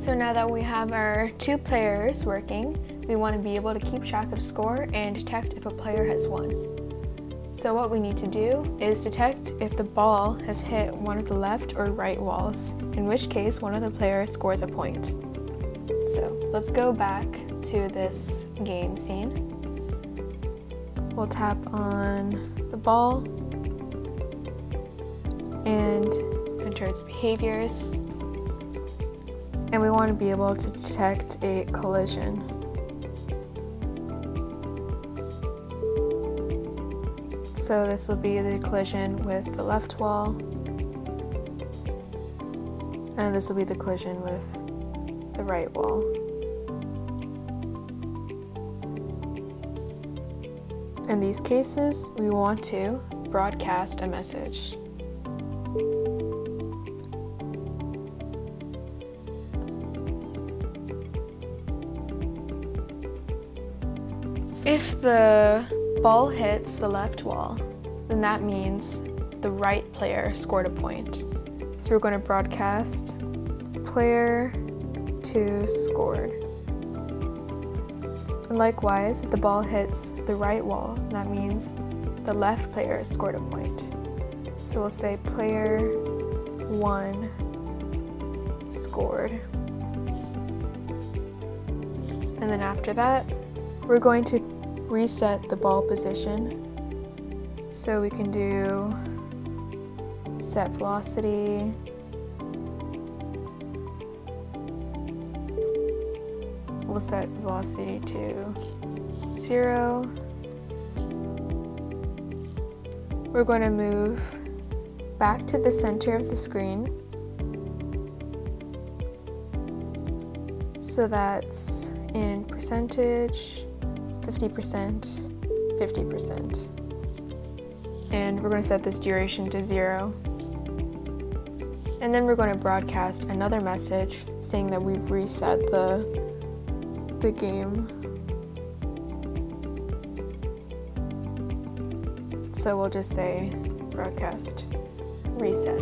So now that we have our two players working, we want to be able to keep track of score and detect if a player has won. So what we need to do is detect if the ball has hit one of the left or right walls, in which case one of the players scores a point. So let's go back to this game scene. We'll tap on the ball and enter its behaviors. And we want to be able to detect a collision. So this will be the collision with the left wall, and this will be the collision with the right wall. In these cases, we want to broadcast a message. If the ball hits the left wall, then that means the right player scored a point. So we're going to broadcast player 2 scored. And likewise, if the ball hits the right wall, that means the left player scored a point. So we'll say player 1 scored. And then after that, we're going to reset the ball position. So we can do set velocity, we'll set velocity to 0. We're going to move back to the center of the screen. So that's in percentage, 50%, 50%. And we're going to set this duration to 0. And then we're going to broadcast another message saying that we've reset the game. So we'll just say broadcast reset.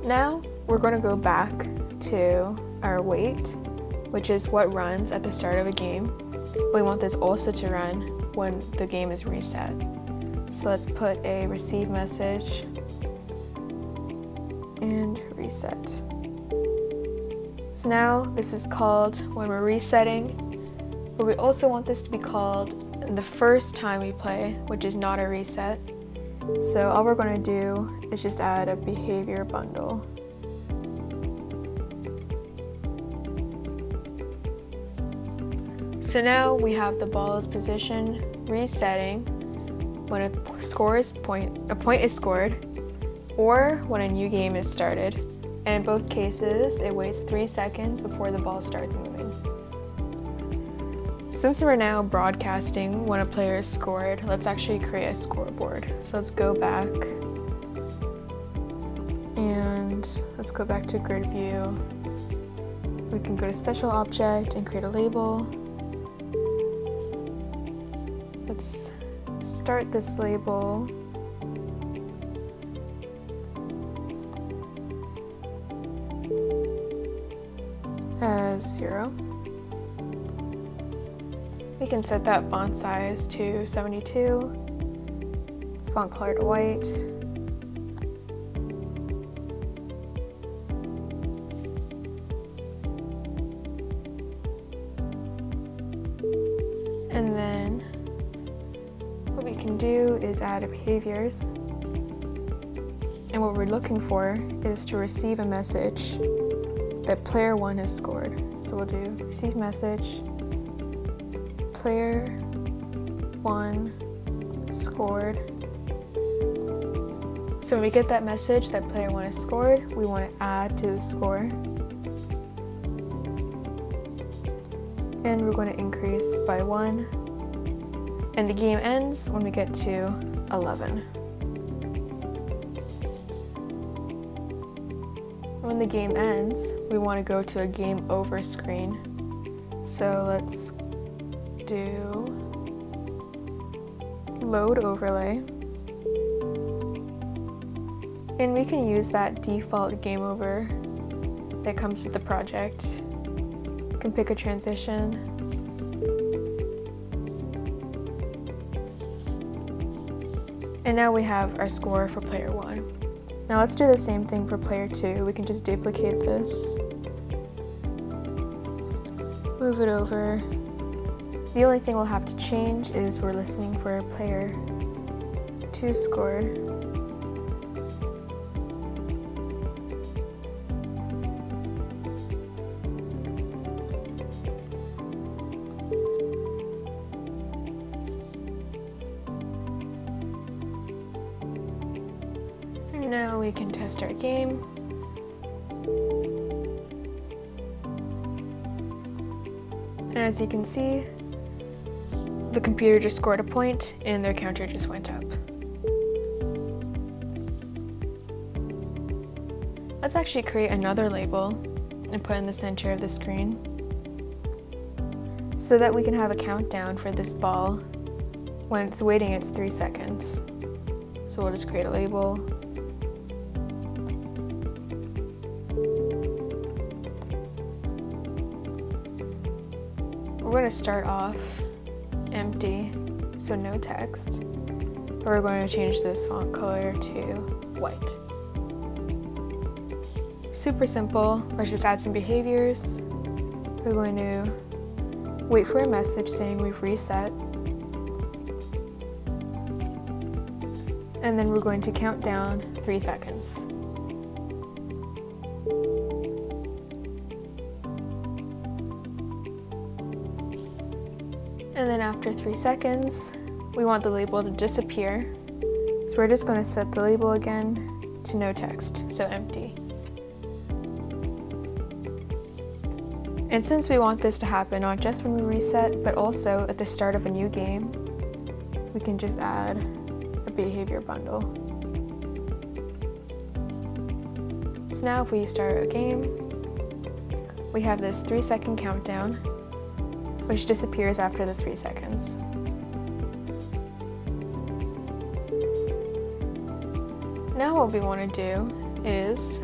Now we're going to go back to our wait, which is what runs at the start of a game. We want this also to run when the game is reset. So let's put a receive message and reset. So now this is called when we're resetting, but we also want this to be called the first time we play, which is not a reset. So all we're going to do is just add a behavior bundle. So now we have the ball's position resetting when a point is scored, or when a new game is started. And in both cases, it waits 3 seconds before the ball starts moving. Since we're now broadcasting when a player is scored, let's actually create a scoreboard. So let's go back and let's go back to grid view. We can go to special object and create a label. Let's start this label as 0. We can set that font size to 72, font color to white, and then what we can do is add behaviors, and what we're looking for is to receive a message that player 1 has scored. So we'll do receive message, player 1 scored. So when we get that message that player 1 has scored, we want to add to the score. And we're going to increase by 1. And the game ends when we get to 11. When the game ends, we want to go to a game over screen. So let's do load overlay. And we can use that default game over that comes with the project. You can pick a transition. And now we have our score for player 1. Now let's do the same thing for player 2. We can just duplicate this, move it over. The only thing we'll have to change is we're listening for player 2 scored. Now we can test our game. And as you can see, the computer just scored a point and their counter just went up. Let's actually create another label and put in the center of the screen so that we can have a countdown for this ball. When it's waiting, it's 3 seconds. So we'll just create a label. We're going to start off empty, so no text. We're going to change this font color to white. Super simple. Let's just add some behaviors. We're going to wait for a message saying we've reset. And then we're going to count down 3 seconds. And then after 3 seconds, we want the label to disappear. So we're just going to set the label again to no text, so empty. And since we want this to happen not just when we reset, but also at the start of a new game, we can just add a behavior bundle. So now if we start a game, we have this 3-second countdown, which disappears after the 3 seconds. Now what we want to do is,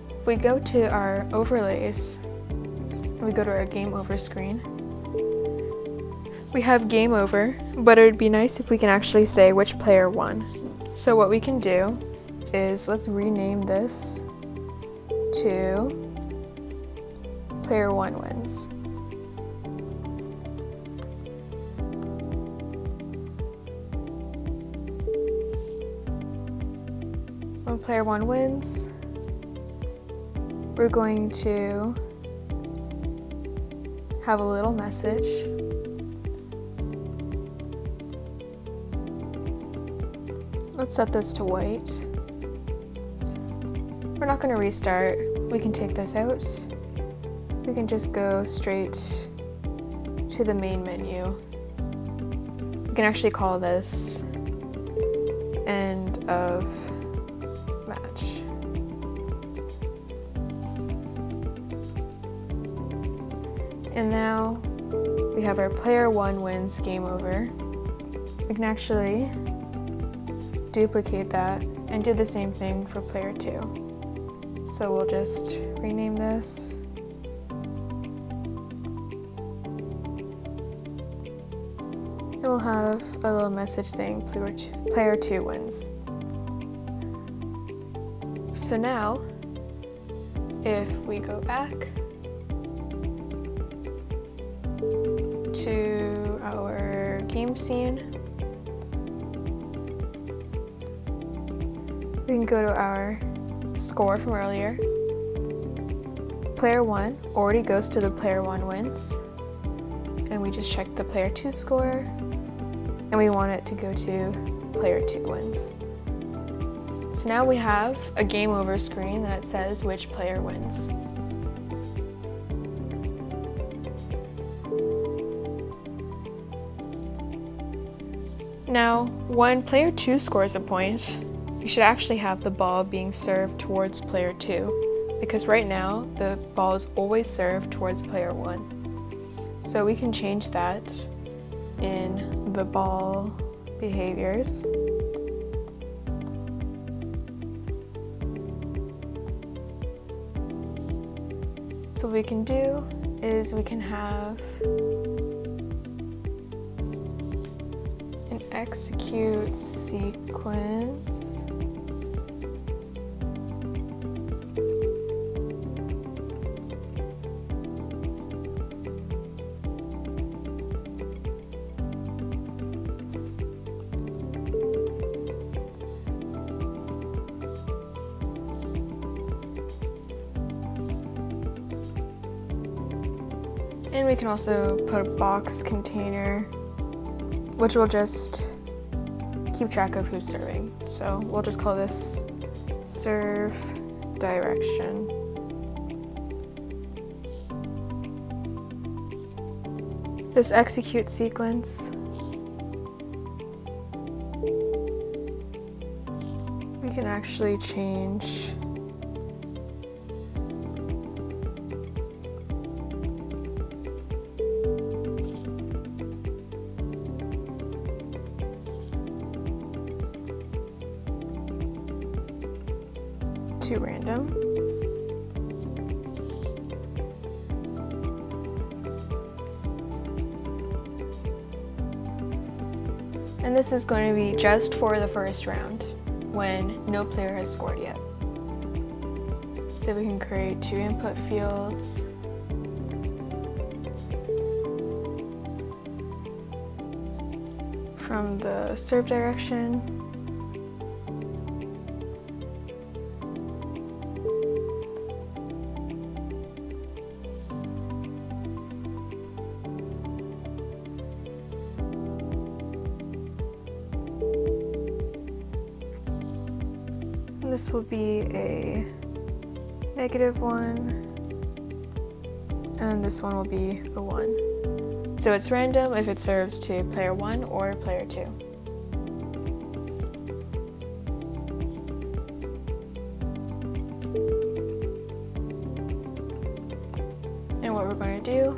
if we go to our overlays, and we go to our game over screen, we have game over, but it would be nice if we can actually say which player won. So what we can do is, let's rename this to player 1 wins. When player 1 wins, we're going to have a little message. Let's set this to white. We're not going to restart. We can take this out. We can just go straight to the main menu. We can actually call this end of match. And now we have our player 1 wins game over. We can actually duplicate that and do the same thing for player 2. So we'll just rename this. And we'll have a little message saying player 2 wins. So now, if we go back to our game scene, we can go to our score from earlier. Player 1 already goes to the player 1 wins, and we just check the player 2 score, and we want it to go to player 2 wins. So now we have a game over screen that says which player wins. Now, when player 2 scores a point, you should actually have the ball being served towards player 2, because right now the ball is always served towards player 1. So we can change that in the ball behaviors. we can do is we can have an execute sequence. And we can also put a box container, which will just keep track of who's serving. So we'll just call this serve direction. This execute sequence, we can actually change to random. And this is going to be just for the first round when no player has scored yet. So we can create 2 input fields. From the serve direction. This will be a -1, and this one will be a 1. So it's random if it serves to player 1 or player 2. And what we're going to do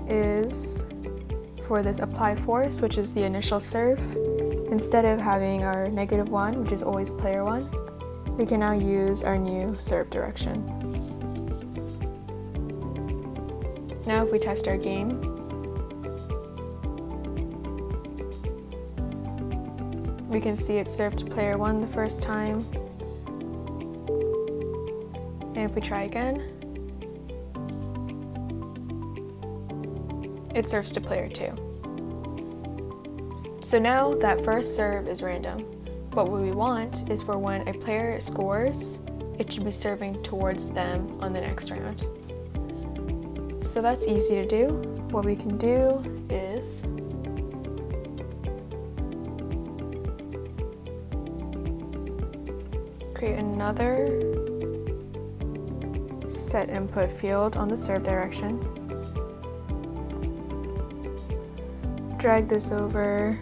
is, for this apply force, which is the initial serve, instead of having our -1, which is always player 1, we can now use our new serve direction. Now if we test our game, we can see it served to player 1 the first time. And if we try again, it serves to player 2. So now that first serve is random, but what we want is for when a player scores, it should be serving towards them on the next round. So that's easy to do. What we can do is create another set input field on the serve direction. Drag this over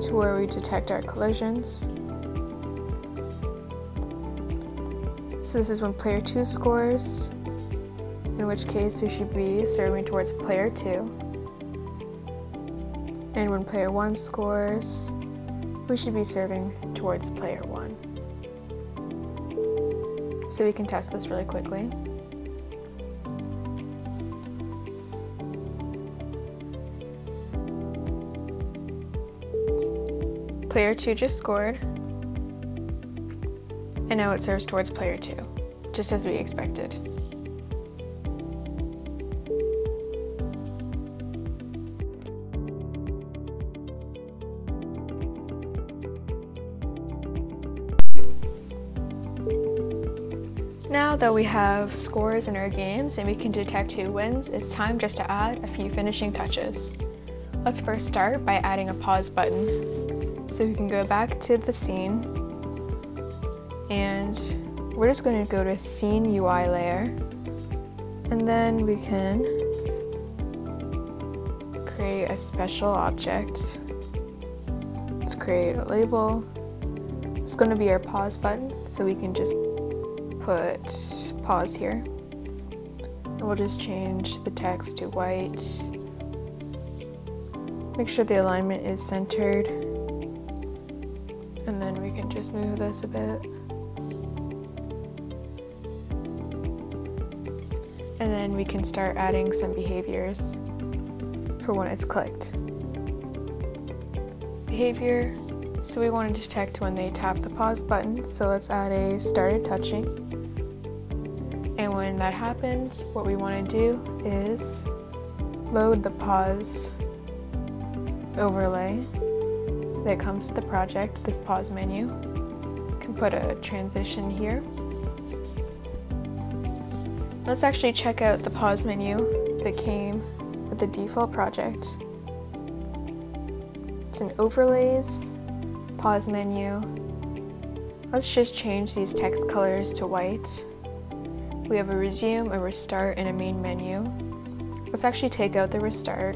to where we detect our collisions. So this is when player 2 scores, in which case we should be serving towards player 2. And when player 1 scores, we should be serving towards player 1. So we can test this really quickly. Player 2 just scored, and now it serves towards player 2, just as we expected. Now that we have scores in our games and we can detect who wins, it's time just to add a few finishing touches. Let's first start by adding a pause button. So we can go back to the scene, and we're just going to go to Scene UI layer, and then we can create a special object. Let's create a label. It's going to be our pause button, so we can just put pause here. And we'll just change the text to white. Make sure the alignment is centered. And then we can just move this a bit. And then we can start adding some behaviors for when it's clicked. Behavior, so we want to detect when they tap the pause button, so let's add a started touching. And when that happens, what we want to do is load the pause overlay that comes with the project, this pause menu. You can put a transition here. Let's actually check out the pause menu that came with the default project. It's an overlays, pause menu. Let's just change these text colors to white. We have a resume, a restart, and a main menu. Let's actually take out the restart.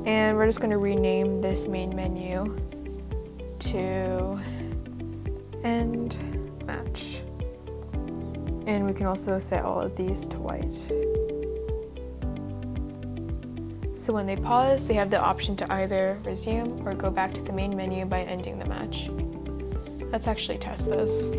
And we're just going to rename this main menu to end match. And we can also set all of these to white. So when they pause, they have the option to either resume or go back to the main menu by ending the match. Let's actually test this.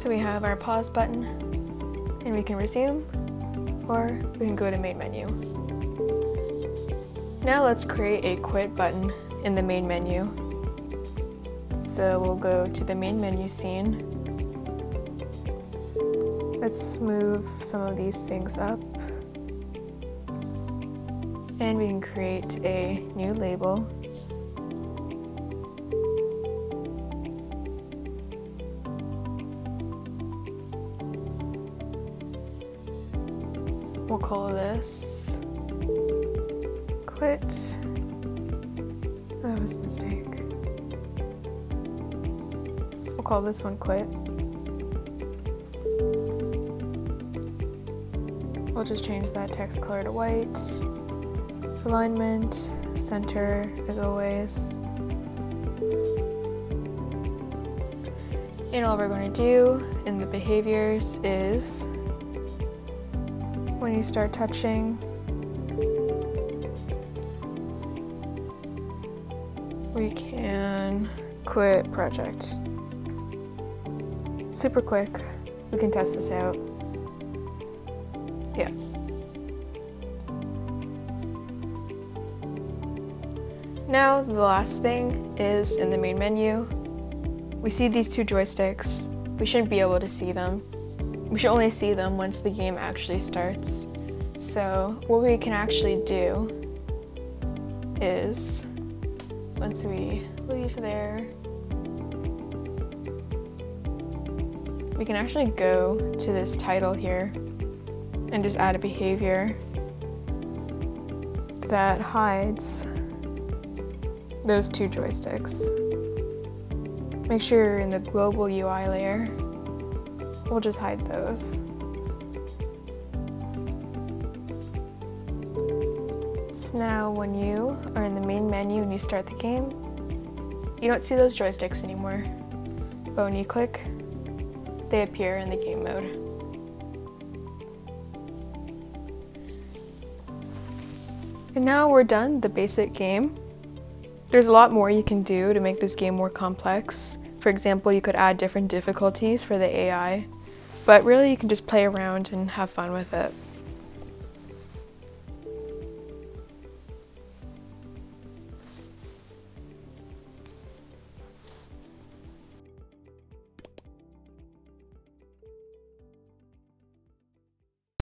So we have our pause button, and we can resume, or we can go to main menu. Now let's create a quit button in the main menu. So we'll go to the main menu scene. Let's move some of these things up. And we can create a new label. We'll call this quit. That was a mistake. We'll call this one quit. We'll just change that text color to white. Alignment, center, as always. And all we're going to do in the behaviors is when you start touching, we can quit project. Super quick. We can test this out. Yeah. Now the last thing is in the main menu. We see these two joysticks. We shouldn't be able to see them. We should only see them once the game actually starts. So what we can actually do is, once we leave there, we can actually go to this title here and just add a behavior that hides those two joysticks. Make sure you're in the global UI layer. We'll just hide those. So now when you are in the main menu and you start the game, you don't see those joysticks anymore. But when you click, they appear in the game mode. And now we're done the basic game. There's a lot more you can do to make this game more complex. For example, you could add different difficulties for the AI, but really you can just play around and have fun with it.